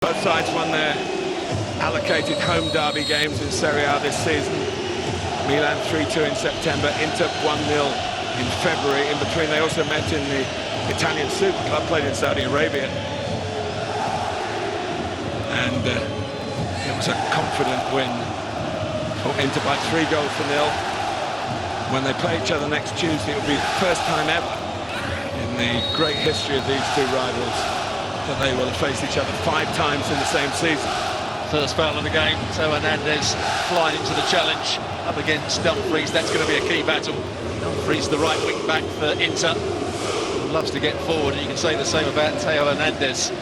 Both sides won their allocated home derby games in Serie A this season. Milan 3-2 in September, Inter 1-0 in February. In between, they also met in the Italian Super Club, played in Saudi Arabia. And it was a confident win for Inter by 3-0. When they play each other next Tuesday, it will be the first time ever in the great history of these two rivals that they will face each other 5 times in the same season. First foul of the game, Teo Hernandez flying into the challenge up against Dumfries. That's going to be a key battle. Dumfries, the right wing back for Inter, loves to get forward, and you can say the same about Teo Hernandez.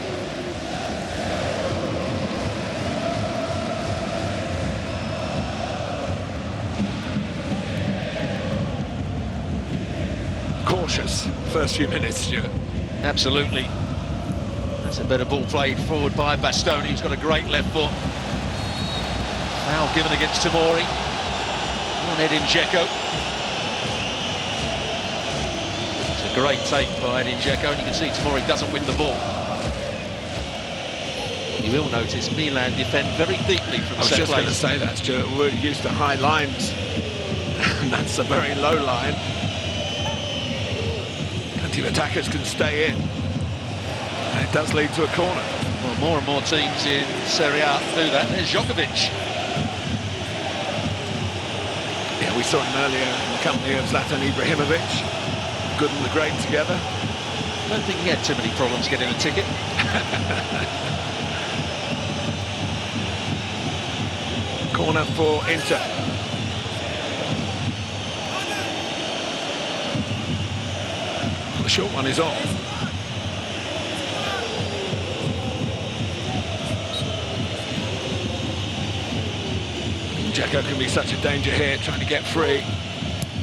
Cautious first few minutes, Stuart. Absolutely. That's a better ball played forward by Bastoni, who's got a great left foot. Foul given against Tomori on Edin Dzeko. It's a great take by Edin Dzeko, and you can see Tomori doesn't win the ball. You will notice Milan defend very deeply from set I was just going to say that, Stuart. We're used to high lines, and that's a very low line. Plenty of attackers can stay in. And it does lead to a corner. Well, more and more teams in Serie A do that. There's Djokovic. Yeah, we saw him earlier in the company of Zlatan Ibrahimovic. Good and the great together. I don't think he had too many problems getting a ticket. Corner for Inter. The short one is off. Dzeko can be such a danger here, trying to get free.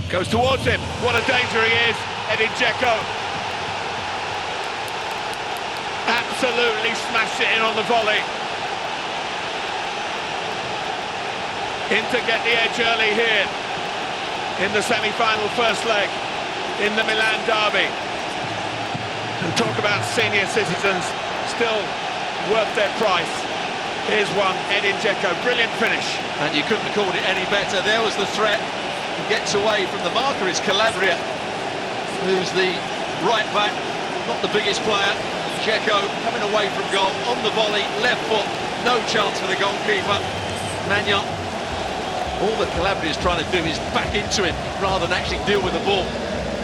Goes towards him. What a danger he is, Edin Dzeko. Absolutely smashed it in on the volley. Inter get the edge early here in the semi-final first leg in the Milan derby. And talk about senior citizens still worth their price. Here's one, Edin Dzeko, brilliant finish. And you couldn't have called it any better. There was the threat. He gets away from the marker. Is Calabria, who's the right back, not the biggest player. Dzeko coming away from goal on the volley, left foot, no chance for the goalkeeper. Magnan. All that Calabria is trying to do is back into him rather than actually deal with the ball.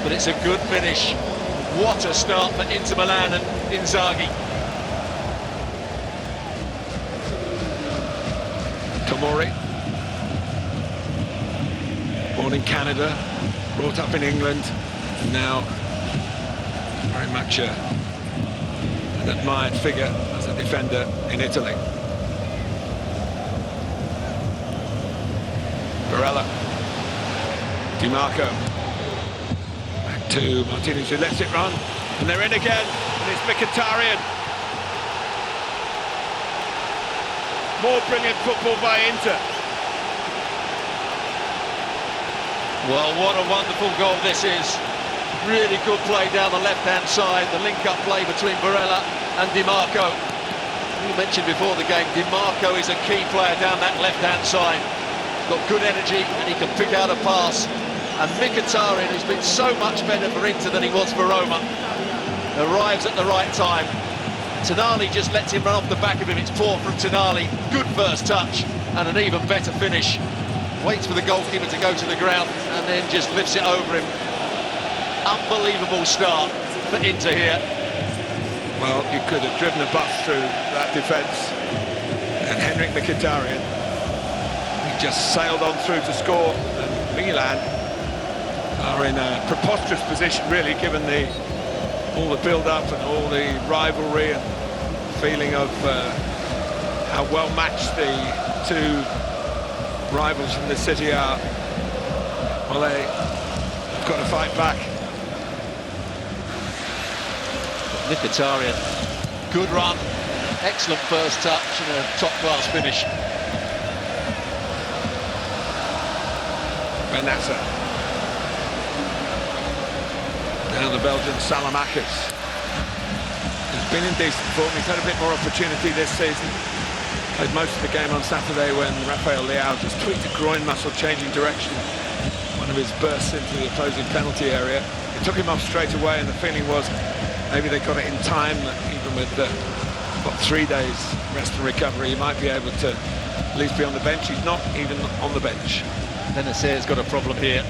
But it's a good finish. What a start for Inter Milan and Inzaghi. Tomori, born in Canada, brought up in England, and now very much an admired figure as a defender in Italy. Barella, Di Marco, back to Martinez, who lets it run, and they're in again, and it's Mkhitaryan. More brilliant football by Inter. Well, what a wonderful goal this is. Really good play down the left-hand side. The link-up play between Barella and Di Marco. You mentioned before the game, Di Marco is a key player down that left-hand side. He's got good energy and he can pick out a pass. And Mkhitaryan, who's been so much better for Inter than he was for Roma, arrives at the right time. Tonali just lets him run off the back of him. It's poor from Tonali. Good first touch and an even better finish. Waits for the goalkeeper to go to the ground and then just lifts it over him. Unbelievable start for Inter here. Well, you could have driven a bus through that defence. And Henrik Mkhitaryan, he just sailed on through to score. And Milan are in a preposterous position, really, given all the build-up and all the rivalry and feeling of how well matched the two rivals from the city are. Well, they've got to fight back. Mkhitaryan, good run, excellent first touch and a top-class finish. Benassa. Now the Belgian Salamakis. been in decent form. He's had a bit more opportunity this season. Played most of the game on Saturday when Rafael Leao just tweaked a groin muscle, changing direction. One of his bursts into the opposing penalty area. It took him off straight away, and the feeling was maybe they got it in time, that even with 3 days rest and recovery, he might be able to at least be on the bench. He's not even on the bench. Benacer's got a problem here.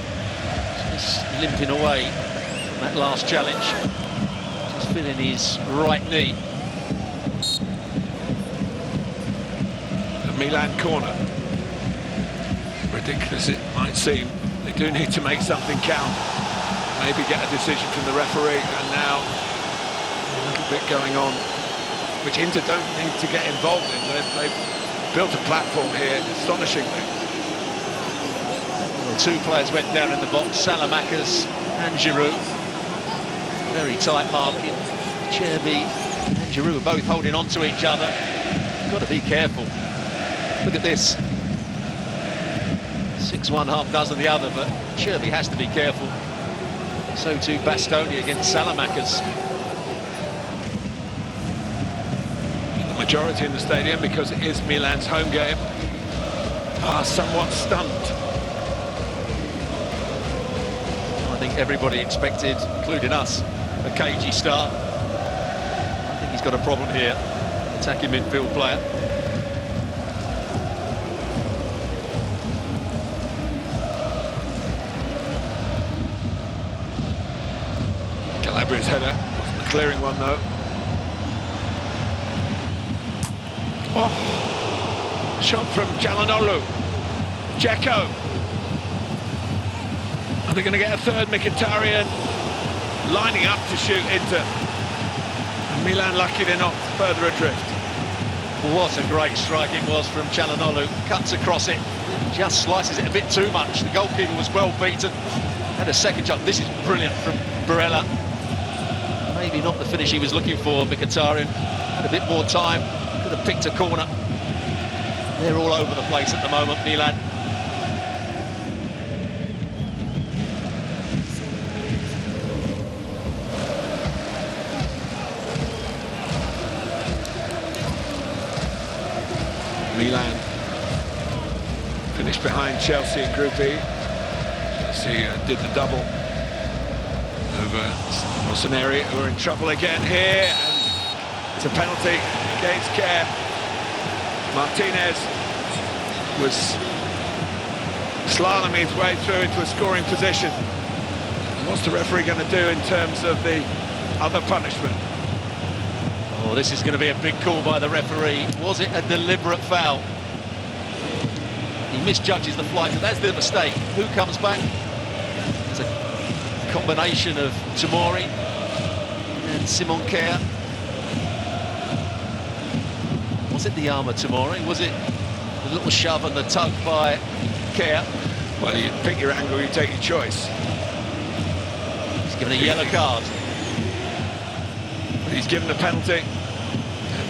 Just limping away from that last challenge. Just feeling his right knee. The Milan corner. Ridiculous it might seem, they do need to make something count. Maybe get a decision from the referee, and now a little bit going on, which Inter don't need to get involved in. They've built a platform here, astonishingly. Well, 2 players went down in the box, Salamakers and Giroud. Very tight marking. Cherby and Giroud are both holding on to each other. Got to be careful. Look at this. 6-1, half dozen the other, but Cherby has to be careful. So too Bastoni against Salamakers. The majority in the stadium, because it is Milan's home game, are somewhat stunned. I think everybody expected, including us, a cagey start. I think he's got a problem here, attacking midfield player. Calabria's header wasn't a clearing one, though. Oh, shot from Calhanoglu. Dzeko. Are they going to get a third? Mkhitaryan lining up to shoot Inter. And Milan lucky they're not further adrift. What a great strike it was from Calhanoglu. Cuts across it, just slices it a bit too much. The goalkeeper was well beaten. Had a second shot. This is brilliant from Barella. Maybe not the finish he was looking for. Mkhitaryan had a bit more time, could have picked a corner. They're all over the place at the moment, Milan. Milan finished behind Chelsea in Group E. Chelsea did the double over Rossoneri, who are in trouble again here, and it's a penalty against Care. Martinez was slaloming his way through into a scoring position. What's the referee going to do in terms of the other punishment? Oh, this is going to be a big call by the referee. Was it a deliberate foul? He misjudges the flight, and that's the mistake. Who comes back? It's a combination of Tomori and Simon Kjær. Was it the arm of Tomori? Was it the little shove and the tug by Kjær? Well, you pick your angle, you take your choice. He's given a yellow card. He's given a penalty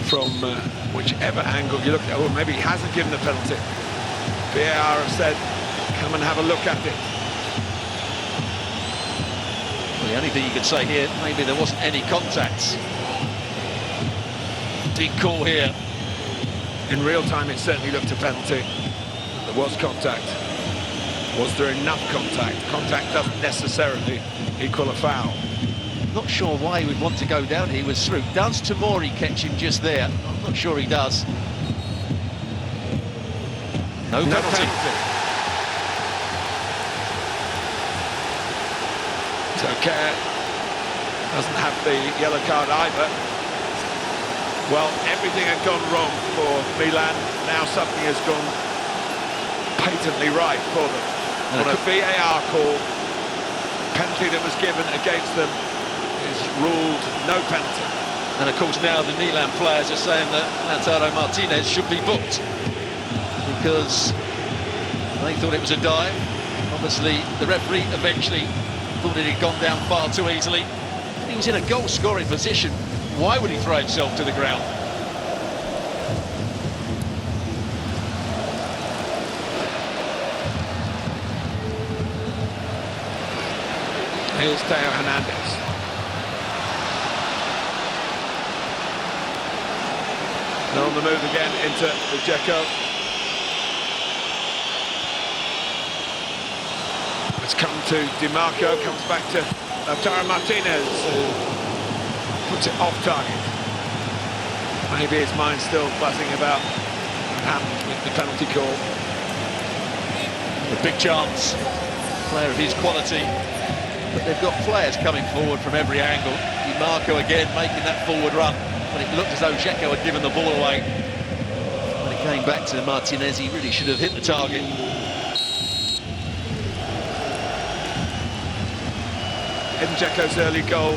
from whichever angle you look at. Oh, maybe he hasn't given a penalty. VAR have said, come and have a look at it. Well, the only thing you could say here, maybe there wasn't any contact. Big call here. In real time, it certainly looked a penalty. There was contact. Was there enough contact? Contact doesn't necessarily equal a foul. Not sure why he would want to go down. He was through. Does Tomori catch him just there? I'm not sure he does. No penalty. So Kjær doesn't have the yellow card either. Well, everything had gone wrong for Milan. Now something has gone patently right for them. On a VAR call, penalty that was given against them is ruled no penalty. And of course now the Milan players are saying that Lautaro Martinez should be booked because they thought it was a dive. Obviously the referee eventually thought it had gone down far too easily. He was in a goal scoring position. Why would he throw himself to the ground? Here's Theo Hernandez. on the move again into the Dzeko. It's come to DiMarco, comes back to Lautaro Martinez, who puts it off target. Maybe his mind's still buzzing about what happened with the penalty call. A big chance, player of his quality, but they've got players coming forward from every angle. DiMarco again making that forward run when it looked as though Dzeko had given the ball away. When it came back to Martinez, he really should have hit the target. Edin Dzeko's early goal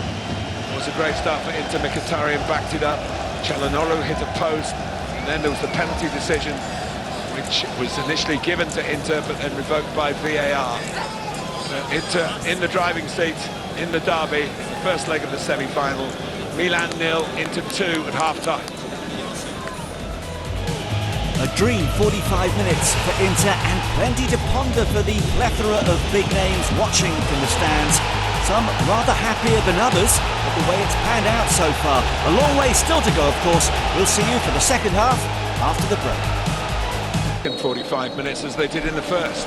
was a great start for Inter. Mkhitaryan backed it up. Çalhanoğlu hit a post, and then there was the penalty decision, which was initially given to Inter but then revoked by VAR. Inter in the driving seat in the derby, the first leg of the semi-final. Milan 0, Inter 2 at half-time. A dream 45 minutes for Inter and plenty to ponder for the plethora of big names watching from the stands. Some rather happier than others at the way it's panned out so far. A long way still to go, of course. We'll see you for the second half after the break. In 45 minutes as they did in the first.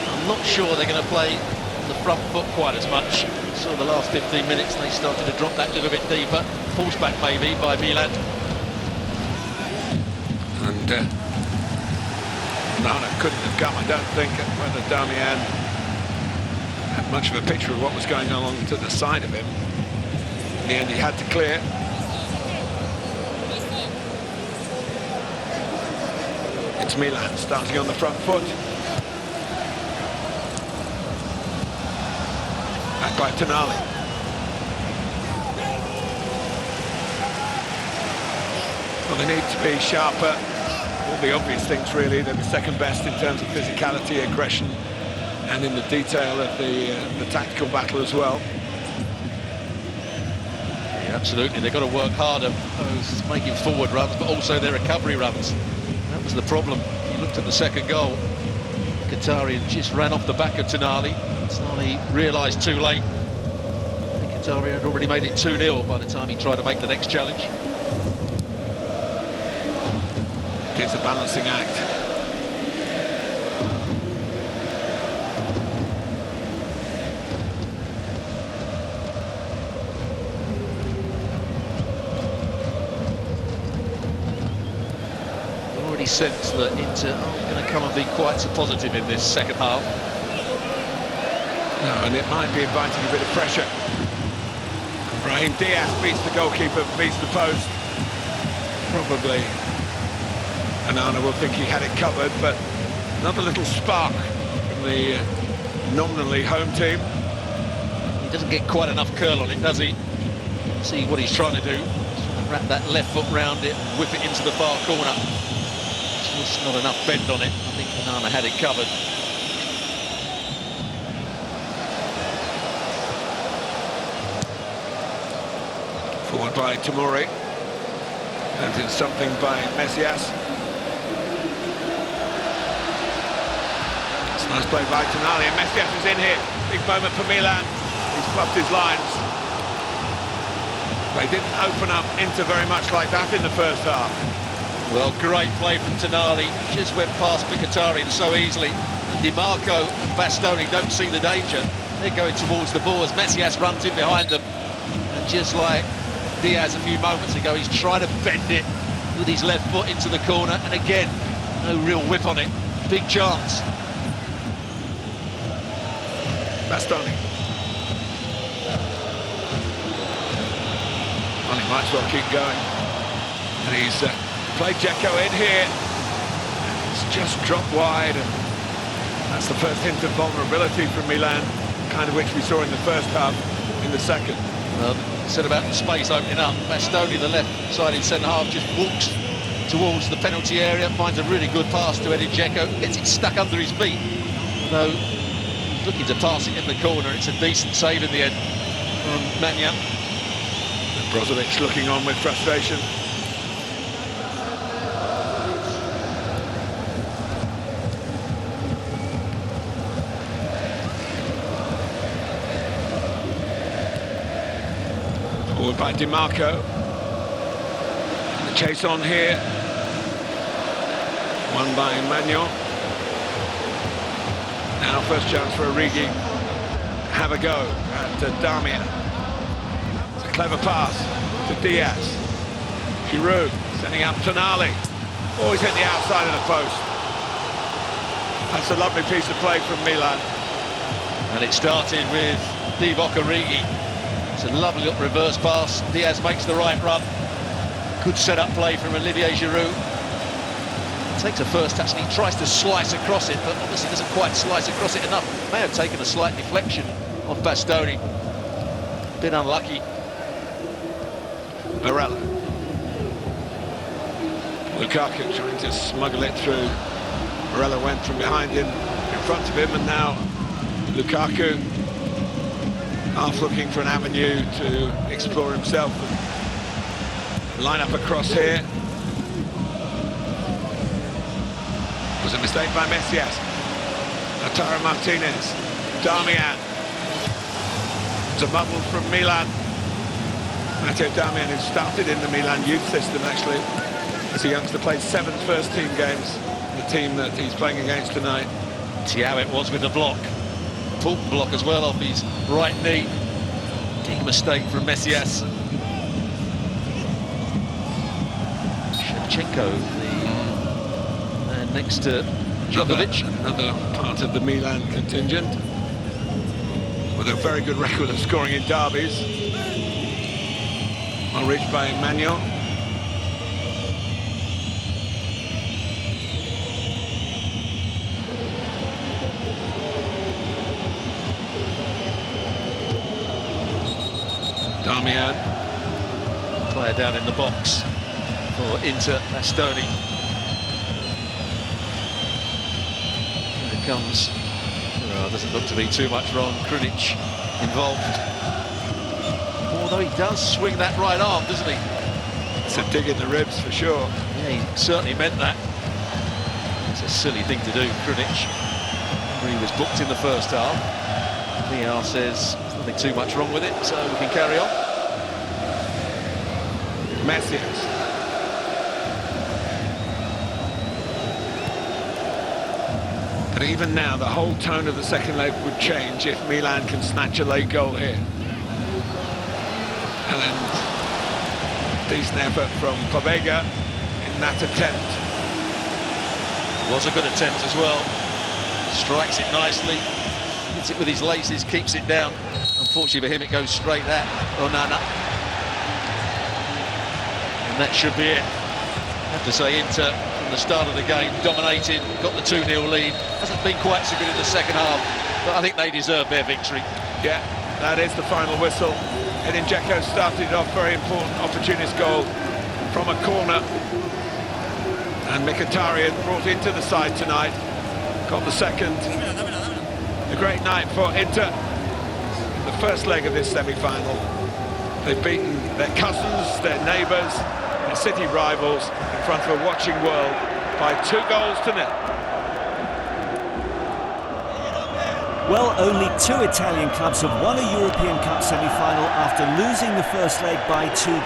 I'm not sure they're going to play on the front foot quite as much. So the last 15 minutes they started to drop that little bit deeper. Forced back maybe by Milan. And Nana couldn't have come, I don't think, whether Damian had much of a picture of what was going on to the side of him. In the end, he had to clear. It's Milan starting on the front foot. Back by Tonali. Well, they need to be sharper. All the obvious things, really. They're the second best in terms of physicality, aggression, and in the detail of the tactical battle as well. Yeah, absolutely, they've got to work harder, both making forward runs, but also their recovery runs. That was the problem. You looked at the second goal. Mkhitaryan just ran off the back of Tonali. Tonali realised too late. Mkhitaryan had already made it 2-0 by the time he tried to make the next challenge. It's a balancing act. Already sense that Inter aren't going to come and be quite so positive in this second half. No, and it might be inviting a bit of pressure. Brahim Diaz beats the goalkeeper, beats the post. Probably Onana will think he had it covered, but another little spark from the nominally home team. He doesn't get quite enough curl on it, does he? See what he's trying to do. He's trying to wrap that left foot round it, whip it into the far corner. Just not enough bend on it. I think Onana had it covered. Forward by Tomori. And it's something by Messias. It's a nice play by Tonali, and Messias is in here. Big moment for Milan. He's fluffed his lines. They didn't open up Inter very much like that in the first half. Well, great play from Tonali. Just went past Mkhitaryan so easily. DiMarco and Bastoni don't see the danger. They're going towards the ball as Messias runs in behind them. And just like Diaz a few moments ago, he's trying to bend it with his left foot into the corner, and again, no real whip on it. Big chance. Bastoni. Well, he might as well keep going. And he's played Dzeko in here. It's just dropped wide, and that's the first hint of vulnerability from Milan, kind of which we saw in the first half, in the second. Well, said about the space opening up. Bastoni, the left-sided centre-half, just walks towards the penalty area, finds a really good pass to Edin Dzeko, gets it stuck under his feet. Though he's looking to pass it in the corner, it's a decent save in the end from Mania. Brozovic looking on with frustration. Forward by DiMarco. Chase on here. Won by Emmanuel. Now first chance for Origi. Have a go at Darmian. It's a clever pass to Diaz. Giroud sending up Tonali. Always hit the outside of the post. That's a lovely piece of play from Milan. And it started with Divock Origi. It's a lovely little reverse pass. Diaz makes the right run. Good set-up play from Olivier Giroud. Takes a first touch and he tries to slice across it, but obviously doesn't quite slice across it enough. May have taken a slight deflection off Bastoni. Bit unlucky. Barella. Lukaku trying to smuggle it through. Barella went from behind him, in front of him, and now Lukaku half looking for an avenue to explore himself. Line up across here. Was a mistake by Messias. Lautaro Martinez. Darmian. It's a muddle from Milan. Matteo Darmian, who started in the Milan youth system actually as a youngster, played 7 first-team games. The team that he's playing against tonight. See how it was with the block. Important block as well off his right knee. Big mistake from Messias. Shevchenko, the man next to Djokovic. Another part of the Milan contingent with a very good record of scoring in derbies. Well reached by Emmanuel. Darmian. Player down in the box for Inter, Bastoni. Here it comes. Well, doesn't look to be too much wrong. Krunic involved. Although he does swing that right arm, doesn't he? It's a dig in the ribs for sure. Yeah, he certainly meant that. It's a silly thing to do, Krunic. He was booked in the first half. VAR says there's nothing too much wrong with it, so we can carry on. Messias. But even now, the whole tone of the second leg would change if Milan can snatch a late goal here. And decent effort from Pobega in that attempt. Was a good attempt as well. Strikes it nicely. Hits it with his laces, keeps it down. Unfortunately for him, it goes straight at Onana. And that should be it. I have to say, Inter, from the start of the game, dominated, got the 2-0 lead. Hasn't been quite so good in the second half, but I think they deserve their victory. Yeah, that is the final whistle. Edin Dzeko started off very important opportunist goal from a corner. And Mkhitaryan brought into the side tonight. Got the second. A great night for Inter. The first leg of this semi-final. They've beaten their cousins, their neighbours, their city rivals in front of a watching world by 2-0. Well, only 2 Italian clubs have won a European Cup semi-final after losing the first leg by 2 goals.